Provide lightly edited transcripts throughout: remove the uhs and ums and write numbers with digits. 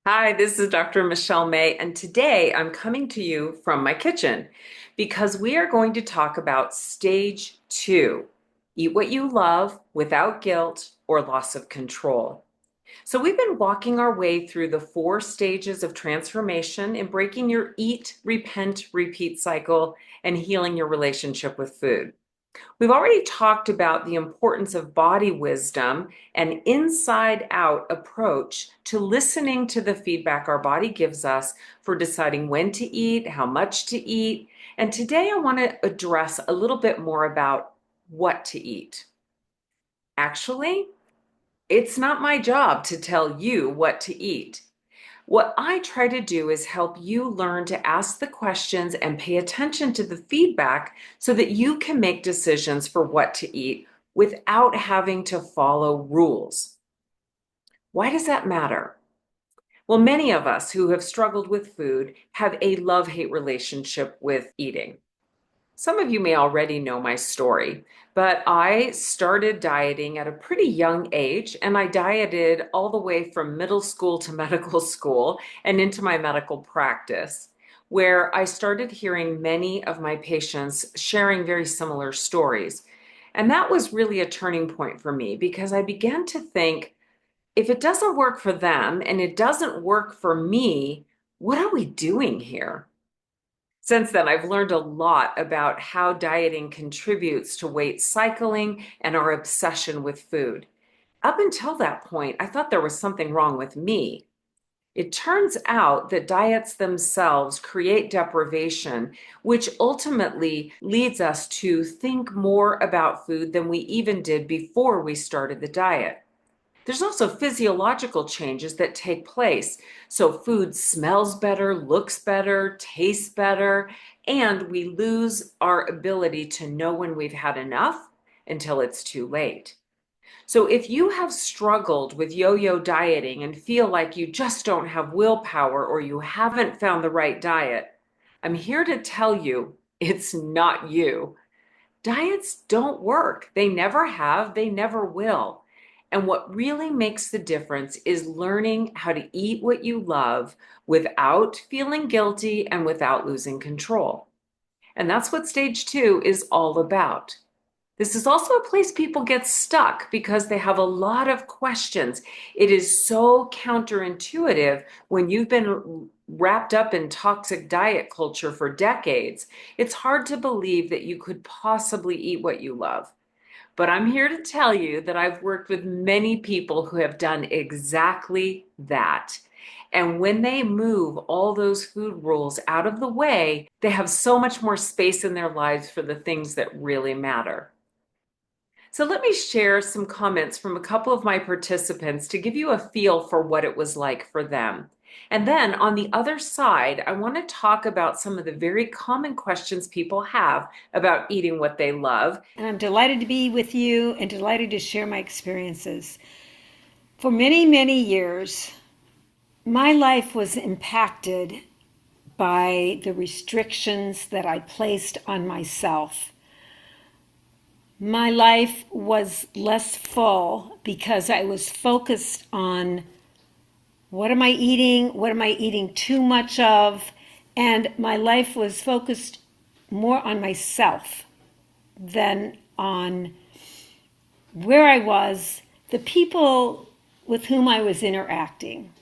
Hi, this is Dr. Michelle May, and today I'm coming to you from my kitchen because we are going to talk about stage two, eat what you love without guilt or loss of control. So we've been walking our way through the four stages of transformation in breaking your eat, repent, repeat cycle and healing your relationship with food. We've already talked about the importance of body wisdom and inside out approach to listening to the feedback our body gives us for deciding when to eat, how much to eat. And today I want to address a little bit more about what to eat. Actually, it's not my job to tell you what to eat. What I try to do is help you learn to ask the questions and pay attention to the feedback so that you can make decisions for what to eat without having to follow rules. Why does that matter? Well, many of us who have struggled with food have a love-hate relationship with eating. Some of you may already know my story, but I started dieting at a pretty young age, and I dieted all the way from middle school to medical school and into my medical practice, where I started hearing many of my patients sharing very similar stories. And that was really a turning point for me because I began to think, if it doesn't work for them and it doesn't work for me, what are we doing here? Since then, I've learned a lot about how dieting contributes to weight cycling and our obsession with food. Up until that point, I thought there was something wrong with me. It turns out that diets themselves create deprivation, which ultimately leads us to think more about food than we even did before we started the diet. There's also physiological changes that take place. So food smells better, looks better, tastes better, and we lose our ability to know when we've had enough until it's too late. So if you have struggled with yo-yo dieting and feel like you just don't have willpower or you haven't found the right diet, I'm here to tell you it's not you. Diets don't work. They never have, they never will. And what really makes the difference is learning how to eat what you love without feeling guilty and without losing control. And that's what stage two is all about. This is also a place people get stuck because they have a lot of questions. It is so counterintuitive when you've been wrapped up in toxic diet culture for decades. It's hard to believe that you could possibly eat what you love. But I'm here to tell you that I've worked with many people who have done exactly that. And when they move all those food rules out of the way, they have so much more space in their lives for the things that really matter. So let me share some comments from a couple of my participants to give you a feel for what it was like for them. And then on the other side, I want to talk about some of the very common questions people have about eating what they love. And I'm delighted to be with you and delighted to share my experiences. For many, many years, my life was impacted by the restrictions that I placed on myself. My life was less full because I was focused on what am I eating? What am I eating too much of? And my life was focused more on myself than on where I was, the people with whom I was interacting.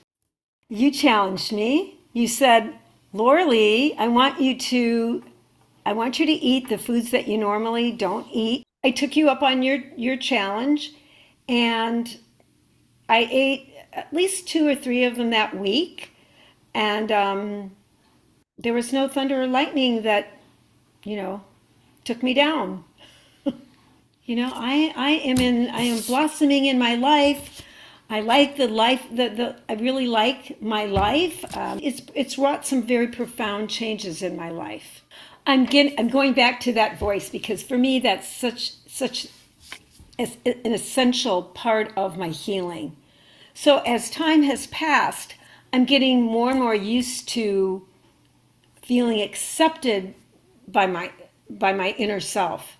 You challenged me. You said, Lauralee, I want you to eat the foods that you normally don't eat. I took you up on your challenge and I ate at least two or three of them that week. And there was no thunder or lightning that, you know, took me down. I am blossoming in my life. I like the life I really like my life. It's wrought some very profound changes in my life. I'm going back to that voice because for me that's such an essential part of my healing. So as time has passed, I'm getting more and more used to feeling accepted by my inner self.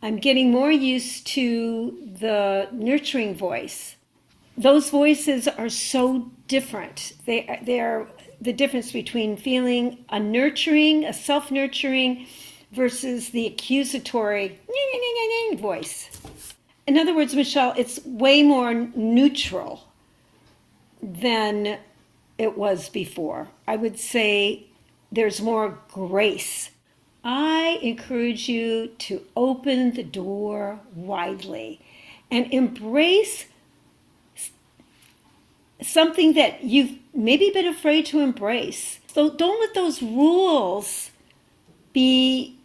I'm getting more used to the nurturing voice. those voices are so different. They are the difference between feeling a nurturing, a self nurturing, versus the accusatory voice. In other words, Michelle, it's way more neutral than it was before. I would say there's more grace. I encourage you to open the door widely and embrace something that you've maybe been afraid to embrace. So don't let those rules be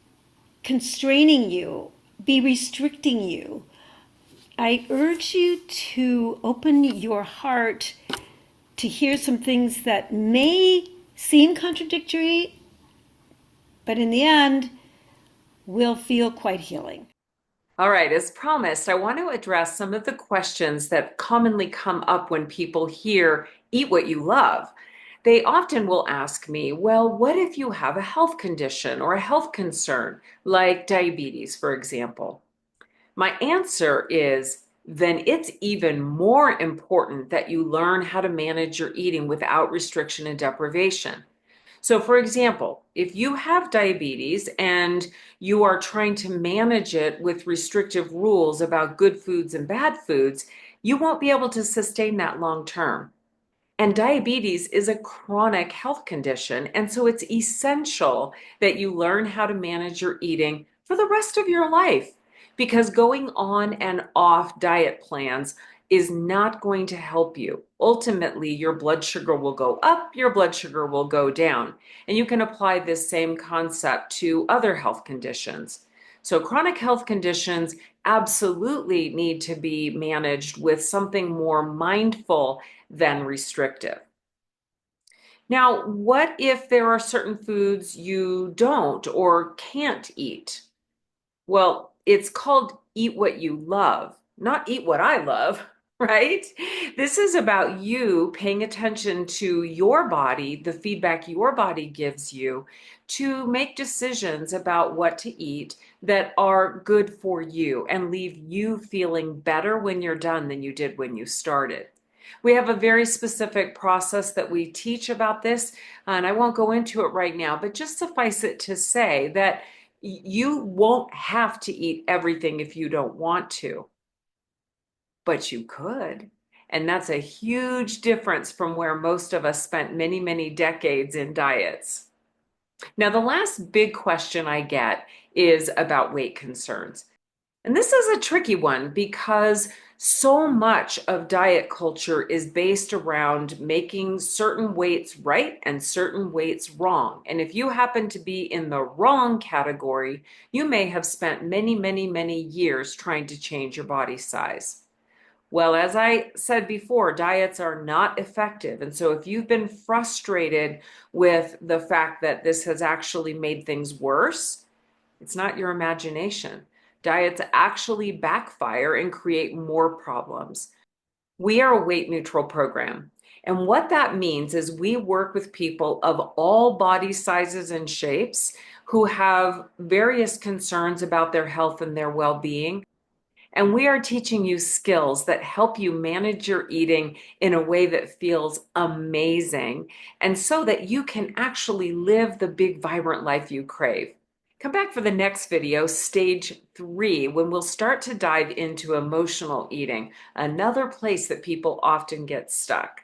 constraining you, be restricting you. I urge you to open your heart to hear some things that may seem contradictory, but in the end will feel quite healing. All right, as promised, I want to address some of the questions that commonly come up when people hear eat what you love. They often will ask me, well, what if you have a health condition or a health concern, like diabetes, for example? My answer is, then it's even more important that you learn how to manage your eating without restriction and deprivation. So, for example, if you have diabetes and you are trying to manage it with restrictive rules about good foods and bad foods, you won't be able to sustain that long term. And diabetes is a chronic health condition. And so it's essential that you learn how to manage your eating for the rest of your life because going on and off diet plans is not going to help you. Ultimately, your blood sugar will go up, your blood sugar will go down. And you can apply this same concept to other health conditions. So, chronic health conditions absolutely need to be managed with something more mindful than restrictive. Now, what if there are certain foods you don't or can't eat? Well, it's called eat what you love, not eat what I love, right? This is about you paying attention to your body, the feedback your body gives you to make decisions about what to eat that are good for you and leave you feeling better when you're done than you did when you started. We have a very specific process that we teach about this, and I won't go into it right now, but just suffice it to say that you won't have to eat everything if you don't want to, but you could. And that's a huge difference from where most of us spent many, many decades in diets. Now, the last big question I get is about weight concerns. And this is a tricky one because so much of diet culture is based around making certain weights right and certain weights wrong. And if you happen to be in the wrong category, you may have spent many, many, many years trying to change your body size. Well, as I said before, diets are not effective. And so if you've been frustrated with the fact that this has actually made things worse, it's not your imagination. Diets actually backfire and create more problems. We are a weight neutral program. And what that means is we work with people of all body sizes and shapes who have various concerns about their health and their well being. And we are teaching you skills that help you manage your eating in a way that feels amazing and so that you can actually live the big, vibrant life you crave. Come back for the next video, stage 3, when we'll start to dive into emotional eating, another place that people often get stuck.